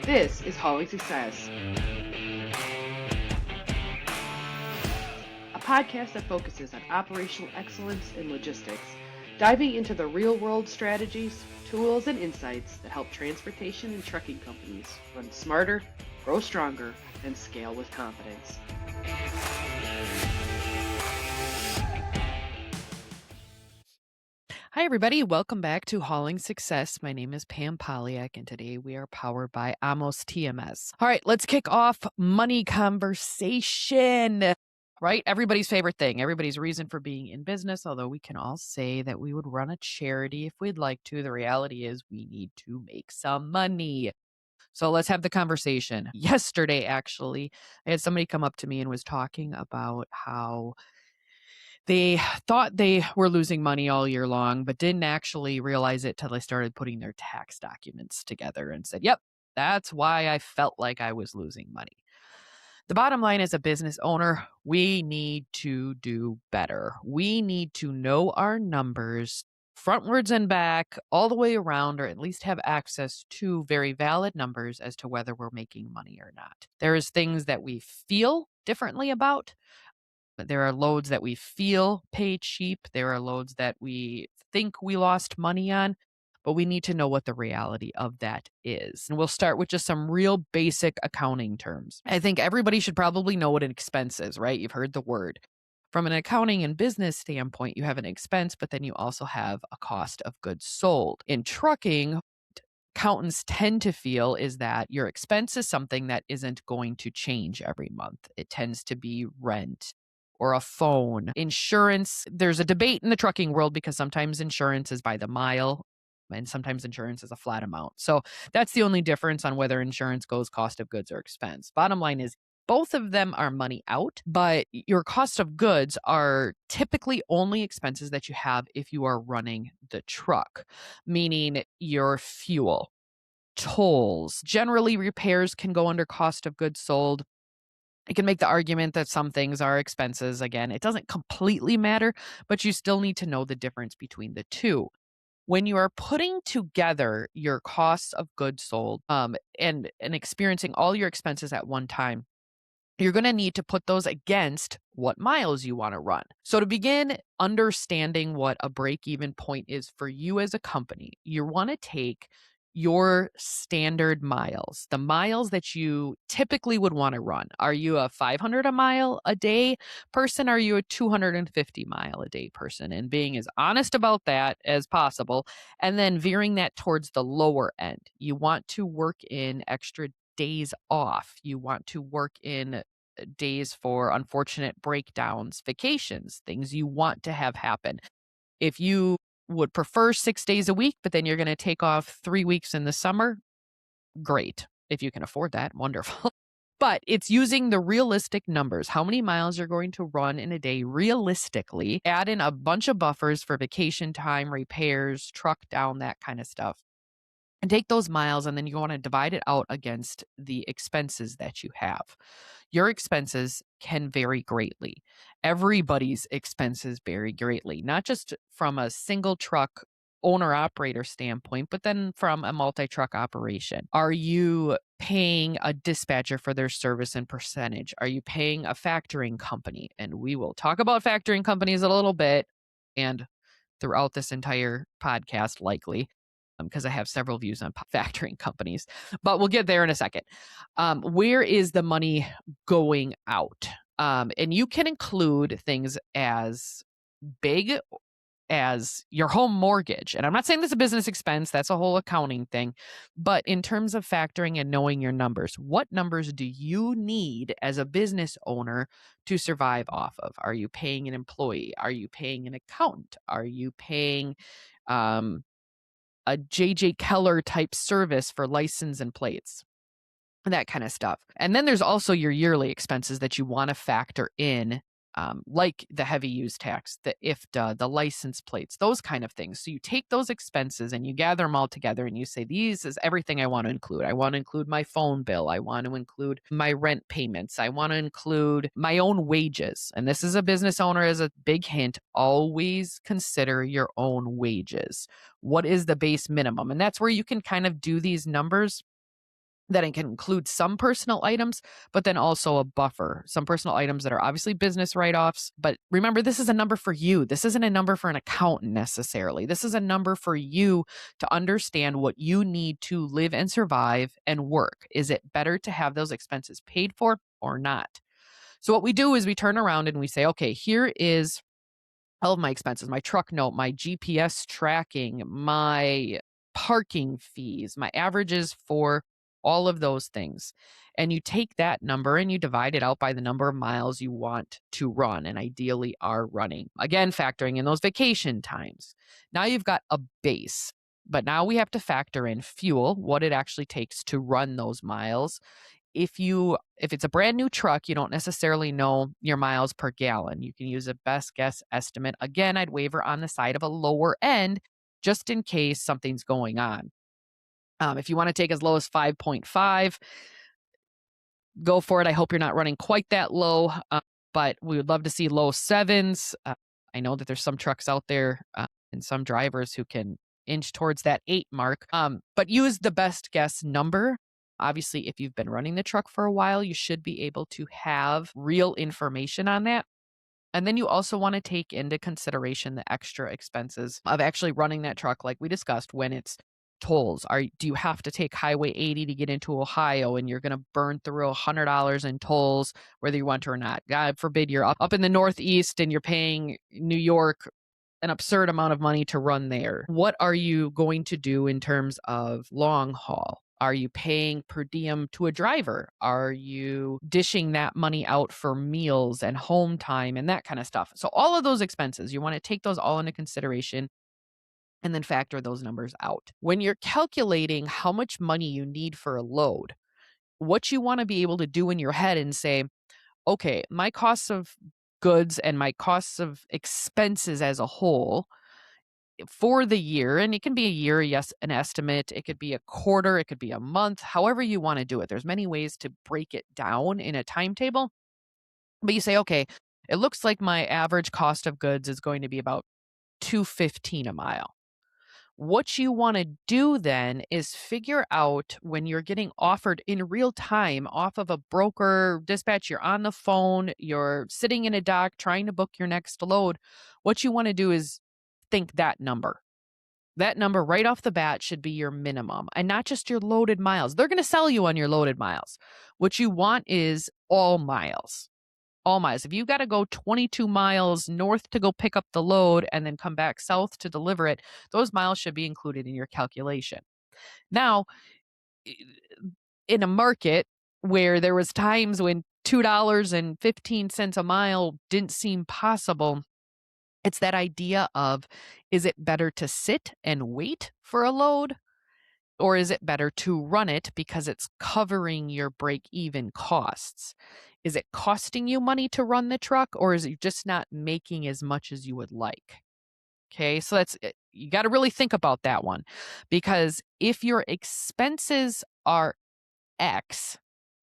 This is Hauling Success, a podcast that focuses on operational excellence and logistics, diving into the real-world strategies, tools, and insights that help transportation and trucking companies run smarter, grow stronger, and scale with confidence. Hi, everybody. Welcome back to Hauling Success. My name is Pam Polyak, and today we are powered by Amos TMS. All right, let's kick off money conversation. Right? Everybody's favorite thing, everybody's reason for being in business, although we can all say that we would run a charity if we'd like to. The reality is we need to make some money. So let's have the conversation. Yesterday, actually, I had somebody come up to me and was talking about how they thought they were losing money all year long, but didn't actually realize it till they started putting their tax documents together and said, yep, that's why I felt like I was losing money. The bottom line, as a business owner, we need to do better. We need to know our numbers frontwards and back, all the way around, or at least have access to very valid numbers as to whether we're making money or not. There's things that we feel differently about. There are loads that we feel pay cheap. There are loads that we think we lost money on, but we need to know what the reality of that is. And we'll start with just some real basic accounting terms. I think everybody should probably know what an expense is, right? You've heard the word. From an accounting and business standpoint, you have an expense, but then you also have a cost of goods sold. In trucking, accountants tend to feel is that your expense is something that isn't going to change every month. It tends to be rent or a phone. Insurance, there's a debate in the trucking world because sometimes insurance is by the mile and sometimes insurance is a flat amount. So that's the only difference on whether insurance goes cost of goods or expense. Bottom line is both of them are money out, but your cost of goods are typically only expenses that you have if you are running the truck, meaning your fuel, tolls. Generally, repairs can go under cost of goods sold. You can make the argument that some things are expenses. Again, it doesn't completely matter, but you still need to know the difference between the two. When you are putting together your costs of goods sold and experiencing all your expenses at one time, you're going to need to put those against what miles you want to run. So to begin understanding what a break-even point is for you as a company, you want to take your standard miles, the miles that you typically would want to run. Are you a 500 a mile a day person? Are you a 250 mile a day person? And being as honest about that as possible, and then veering that towards the lower end. You want to work in extra days off. You want to work in days for unfortunate breakdowns, vacations, things you want to have happen. If you would prefer 6 days a week, but then you're going to take off 3 weeks in the summer, great. If you can afford that, wonderful. But it's using the realistic numbers, how many miles you're going to run in a day realistically, add in a bunch of buffers for vacation time, repairs, truck down, that kind of stuff. And take those miles and then you want to divide it out against the expenses that you have. Your expenses can vary greatly. Everybody's expenses vary greatly, not just from a single truck owner operator standpoint, but then from a multi-truck operation. Are you paying a dispatcher for their service and percentage? Are you paying a factoring company? And we will talk about factoring companies a little bit and throughout this entire podcast, likely, because I have several views on factoring companies, but we'll get there in a second. Where is the money going out? And you can include things as big as your home mortgage. And I'm not saying that's a business expense, that's a whole accounting thing. But in terms of factoring and knowing your numbers, what numbers do you need as a business owner to survive off of? Are you paying an employee? Are you paying an accountant? Are you paying a JJ Keller type service for license and plates, that kind of stuff? And then there's also your yearly expenses that you want to factor in, like the heavy use tax, the IFTA, the license plates, those kind of things. So you take those expenses and you gather them all together and you say, these is everything I want to include. I want to include my phone bill. I want to include my rent payments. I want to include my own wages. And this is a business owner as a big hint, always consider your own wages. What is the base minimum? And that's where you can kind of do these numbers That it can include some personal items, but then also a buffer. Some personal items that are obviously business write offs. But remember, this is a number for you. This isn't a number for an accountant necessarily. This is a number for you to understand what you need to live and survive and work. Is it better to have those expenses paid for or not? So, what we do is we turn around and we say, okay, here is all of my expenses, my truck note, my GPS tracking, my parking fees, my averages for all of those things. And you take that number and you divide it out by the number of miles you want to run and ideally are running. Again, factoring in those vacation times. Now you've got a base, but now we have to factor in fuel, what it actually takes to run those miles. If it's a brand new truck, you don't necessarily know your miles per gallon. You can use a best guess estimate. Again, I'd waver on the side of a lower end just in case something's going on. If you want to take as low as 5.5, go for it. I hope you're not running quite that low, but we would love to see low sevens. I know that there's some trucks out there and some drivers who can inch towards that 8 mark, but use the best guess number. Obviously, if you've been running the truck for a while, you should be able to have real information on that. And then you also want to take into consideration the extra expenses of actually running that truck, like we discussed, when it's tolls. Do you have to take Highway 80 to get into Ohio and you're going to burn through $100 in tolls, whether you want to or not? God forbid you're up in the Northeast and you're paying New York an absurd amount of money to run there. What are you going to do in terms of long haul? Are you paying per diem to a driver? Are you dishing that money out for meals and home time and that kind of stuff? So all of those expenses, you want to take those all into consideration and then factor those numbers out. When you're calculating how much money you need for a load, what you want to be able to do in your head and say, okay, my costs of goods and my costs of expenses as a whole for the year, and it can be a year, yes, an estimate, it could be a quarter, it could be a month, however you want to do it. There's many ways to break it down in a timetable. But you say, okay, it looks like my average cost of goods is going to be about 215 a mile. What you want to do then is figure out when you're getting offered in real time off of a broker dispatch, you're on the phone, you're sitting in a dock trying to book your next load. What you want to do is think that number. That number right off the bat should be your minimum and not just your loaded miles. They're going to sell you on your loaded miles. What you want is all miles. All miles. If you got to go 22 miles north to go pick up the load and then come back south to deliver it, those miles should be included in your calculation. Now, in a market where there was times when $2.15 a mile didn't seem possible, it's that idea of, is it better to sit and wait for a load? Or is it better to run it because it's covering your break even costs? Is it costing you money to run the truck, or is it just not making as much as you would like? Okay, so you got to really think about that one, because if your expenses are X,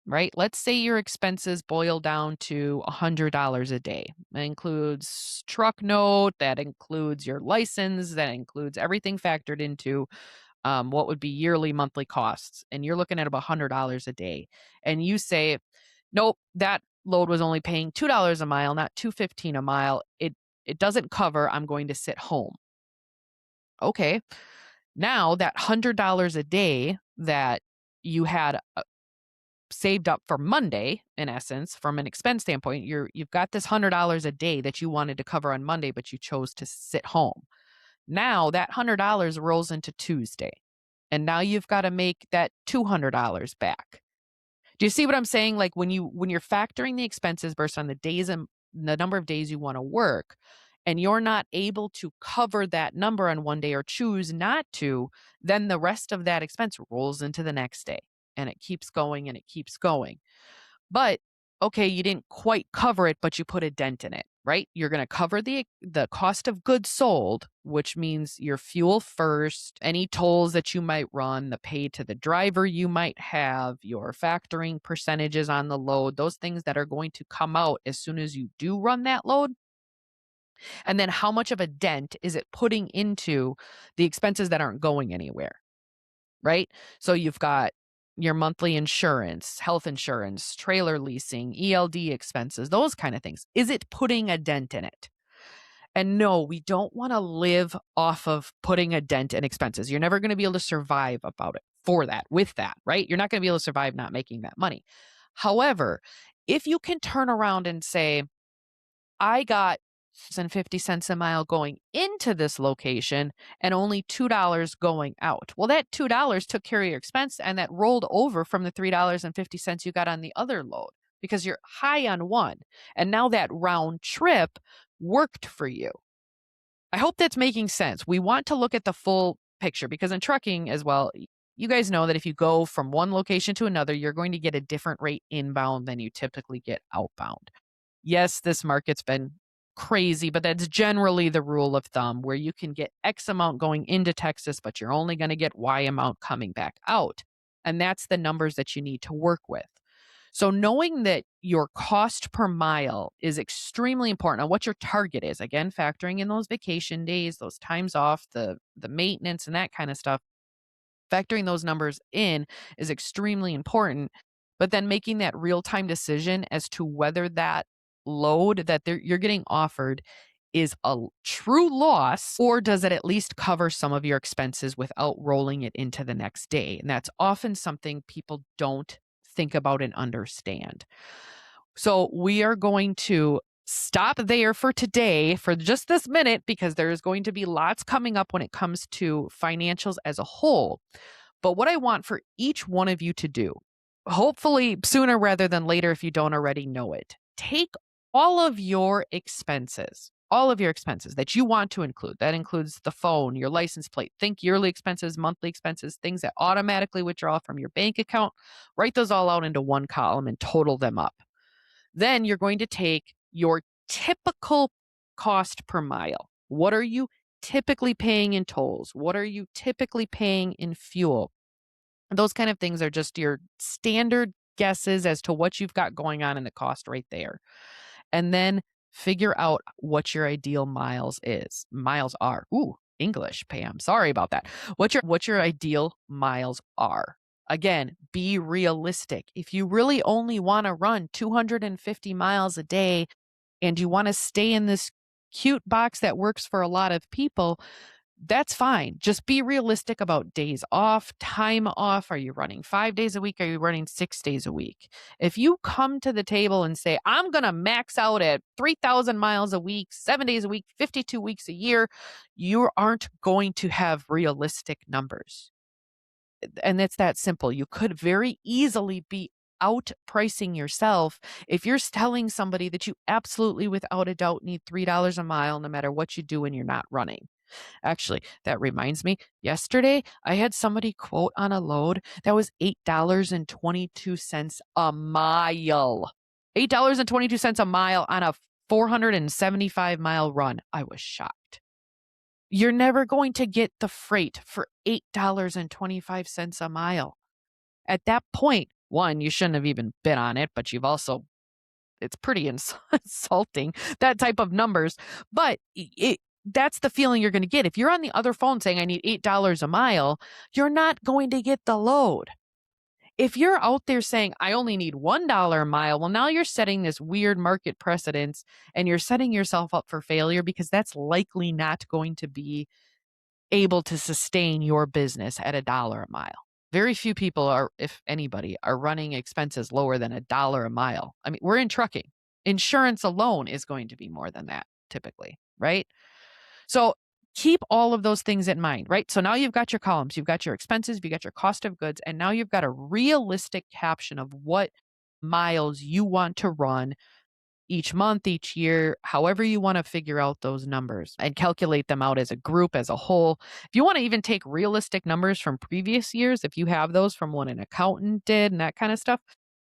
right? Let's say your expenses boil down to $100 a day. That includes truck note, that includes your license, that includes everything factored into what would be yearly monthly costs. And you're looking at about $100 a day. And you say, nope, that load was only paying $2 a mile, not $2.15 a mile. It doesn't cover. I'm going to sit home. Okay. Now that $100 a day that you had saved up for Monday, in essence, from an expense standpoint, you've got this $100 a day that you wanted to cover on Monday, but you chose to sit home. Now that $100 rolls into Tuesday, and now you've got to make that $200 back. Do you see what I'm saying? Like when you're factoring the expenses based on the days and the number of days you want to work, and you're not able to cover that number on one day or choose not to, then the rest of that expense rolls into the next day, and it keeps going and it keeps going. But okay, you didn't quite cover it, but you put a dent in it, right? You're going to cover the cost of goods sold, which means your fuel first, any tolls that you might run, the pay to the driver you might have, your factoring percentages on the load, those things that are going to come out as soon as you do run that load. And then how much of a dent is it putting into the expenses that aren't going anywhere, right? So you've got your monthly insurance, health insurance, trailer leasing, ELD expenses, those kind of things. Is it putting a dent in it? And no, we don't want to live off of putting a dent in expenses. You're never going to be able to survive with that, right? You're not going to be able to survive not making that money. However, if you can turn around and say, I got 50 cents a mile going into this location and only $2 going out. Well, that $2 took care of your expense and that rolled over from the $3.50 you got on the other load because you're high on one. And now that round trip worked for you. I hope that's making sense. We want to look at the full picture because in trucking as well, you guys know that if you go from one location to another, you're going to get a different rate inbound than you typically get outbound. Yes, this market's been crazy, but that's generally the rule of thumb where you can get X amount going into Texas, but you're only going to get Y amount coming back out. And that's the numbers that you need to work with. So knowing that your cost per mile is extremely important and what your target is, again, factoring in those vacation days, those times off, the maintenance and that kind of stuff, factoring those numbers in is extremely important. But then making that real-time decision as to whether that load that you're getting offered is a true loss or does it at least cover some of your expenses without rolling it into the next day? And that's often something people don't think about and understand. So we are going to stop there for today for just this minute because there's going to be lots coming up when it comes to financials as a whole. But what I want for each one of you to do, hopefully sooner rather than later if you don't already know it, take all of your expenses that you want to include. That includes the phone, your license plate. Think yearly expenses, monthly expenses, things that automatically withdraw from your bank account. Write those all out into one column and total them up. Then you're going to take your typical cost per mile. What are you typically paying in tolls? What are you typically paying in fuel? Those kind of things are just your standard guesses as to what you've got going on in the cost right there. And then figure out what your ideal miles are. Ooh, English, Pam. Sorry about that. What your ideal miles are. Again, be realistic. If you really only want to run 250 miles a day and you want to stay in this cute box that works for a lot of people, that's fine. Just be realistic about days off, time off. Are you running 5 days a week? Are you running 6 days a week? If you come to the table and say, I'm going to max out at 3,000 miles a week, 7 days a week, 52 weeks a year, you aren't going to have realistic numbers. And it's that simple. You could very easily be outpricing yourself if you're telling somebody that you absolutely, without a doubt, need $3 a mile no matter what you do when you're not running. Actually, that reminds me, yesterday I had somebody quote on a load that was $8.22 a mile. $8.22 a mile on a 475 mile run. I was shocked. You're never going to get the freight for $8.25 a mile. At that point, one, you shouldn't have even been on it, but it's pretty insulting, that type of numbers. But that's the feeling you're going to get. If you're on the other phone saying I need $8 a mile, you're not going to get the load. If you're out there saying I only need $1 a mile, well, now you're setting this weird market precedence and you're setting yourself up for failure because that's likely not going to be able to sustain your business at $1 a mile. Very few people are, if anybody, are running expenses lower than $1 a mile. I mean, we're in trucking. Insurance alone is going to be more than that typically, right? So keep all of those things in mind, right? So now you've got your columns, you've got your expenses, you've got your cost of goods, and now you've got a realistic caption of what miles you want to run each month, each year, however you want to figure out those numbers and calculate them out as a group, as a whole. If you want to even take realistic numbers from previous years, if you have those from what an accountant did and that kind of stuff,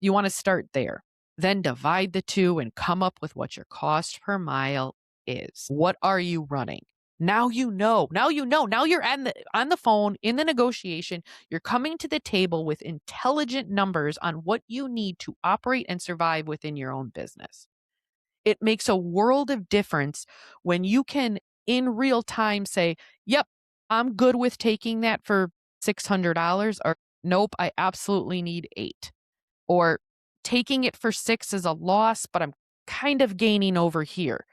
you want to start there. Then divide the two and come up with what your cost per mile is. What are you running? Now you know. Now you're on the phone in the negotiation. You're coming to the table with intelligent numbers on what you need to operate and survive within your own business. It makes a world of difference when you can in real time say, yep, I'm good with taking that for $600 or Nope, I absolutely need 8. Or taking it for 6 is a loss, but I'm kind of gaining over here.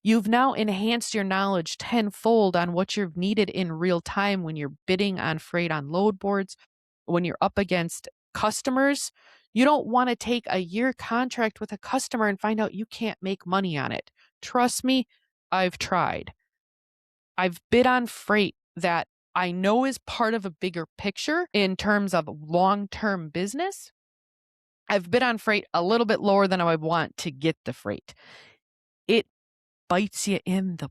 You've now enhanced your knowledge tenfold on what you've needed in real time when you're bidding on freight on load boards, when you're up against customers. You don't want to take a year contract with a customer and find out you can't make money on it. Trust me, I've tried. I've bid on freight that I know is part of a bigger picture in terms of long-term business. I've bid on freight a little bit lower than I would want to get the freight. It bites you in the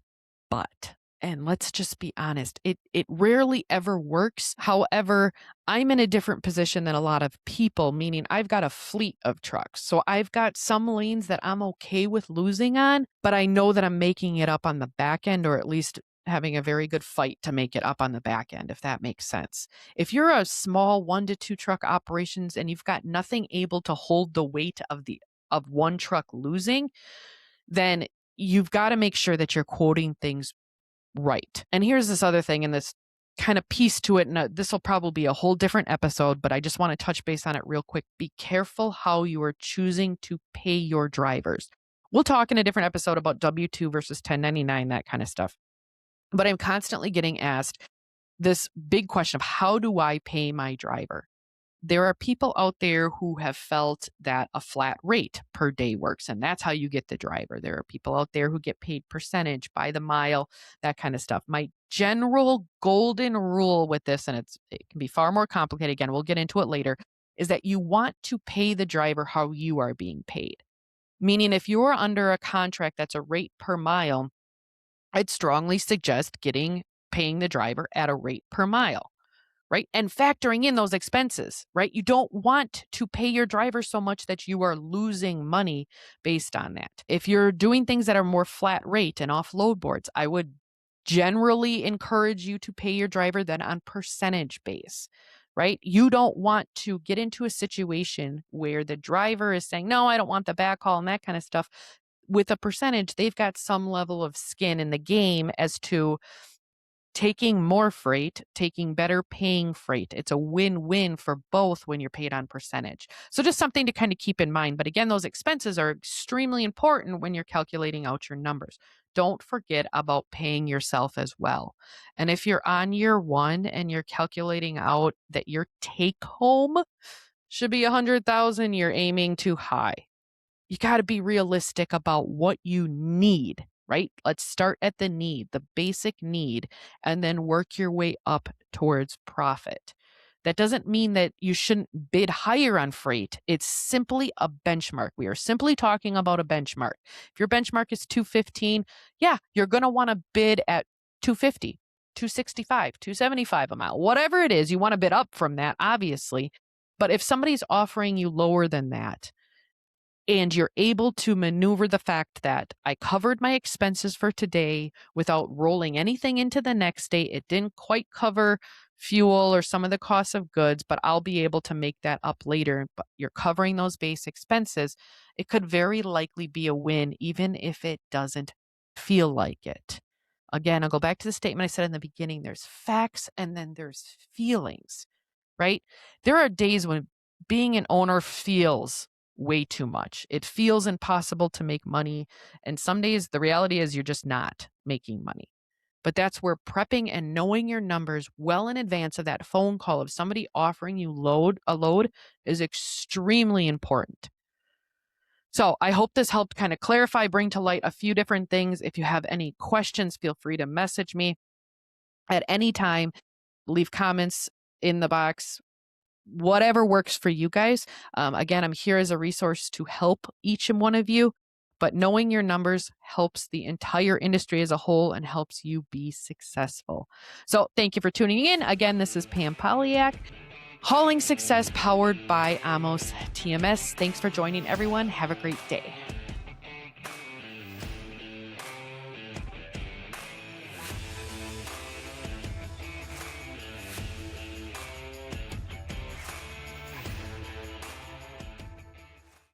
butt. And let's just be honest, it rarely ever works. However, I'm in a different position than a lot of people, meaning I've got a fleet of trucks. So I've got some lanes that I'm okay with losing on, but I know that I'm making it up on the back end, or at least having a very good fight to make it up on the back end, if that makes sense. If you're a small 1 to 2 truck operations and you've got nothing able to hold the weight of one truck losing, then you've got to make sure that you're quoting things right. And here's this other thing, and this kind of piece to it, and this will probably be a whole different episode, but I just want to touch base on it real quick. Be careful how you are choosing to pay your drivers. We'll talk in a different episode about W-2 versus 1099, that kind of stuff. But I'm constantly getting asked this big question of, how do I pay my driver? There are people out there who have felt that a flat rate per day works, and that's how you get the driver. There are people out there who get paid percentage by the mile, that kind of stuff. My general golden rule with this, and it can be far more complicated, again, we'll get into it later, is that you want to pay the driver how you are being paid. Meaning, if you're under a contract that's a rate per mile, I'd strongly suggest paying the driver at a rate per mile. Right? And factoring in those expenses, right? You don't want to pay your driver so much that you are losing money based on that. If you're doing things that are more flat rate and off load boards, I would generally encourage you to pay your driver then on percentage base, right? You don't want to get into a situation where the driver is saying, no, I don't want the backhaul and that kind of stuff. With a percentage, they've got some level of skin in the game as to taking more freight, taking better paying freight. It's a win-win for both when you're paid on percentage. So just something to kind of keep in mind. But again, those expenses are extremely important when you're calculating out your numbers. Don't forget about paying yourself as well. And if you're on year 1 and you're calculating out that your take home should be 100,000, you're aiming too high. You got to be realistic about what you need, right? Let's start at the need, the basic need, and then work your way up towards profit. That doesn't mean that you shouldn't bid higher on freight. It's simply a benchmark. We are simply talking about a benchmark. If your benchmark is 215, yeah, you're going to want to bid at 250, 265, 275 a mile, whatever it is. You want to bid up from that, obviously. But if somebody's offering you lower than that, and you're able to maneuver the fact that I covered my expenses for today without rolling anything into the next day. It didn't quite cover fuel or some of the costs of goods, but I'll be able to make that up later. But you're covering those base expenses. It could very likely be a win, even if it doesn't feel like it. Again, I'll go back to the statement I said in the beginning. There's facts and then there's feelings, right? There are days when being an owner feels way too much. It feels impossible to make money. And some days the reality is you're just not making money. But that's where prepping and knowing your numbers well in advance of that phone call of somebody offering you a load is extremely important. So I hope this helped kind of clarify, bring to light a few different things. If you have any questions, feel free to message me at any time. Leave comments in the box. Whatever works for you guys. Again, I'm here as a resource to help each and one of you, but knowing your numbers helps the entire industry as a whole and helps you be successful. So thank you for tuning in. Again, this is Pam Polyak, Hauling Success powered by Amos TMS. Thanks for joining, everyone. Have a great day.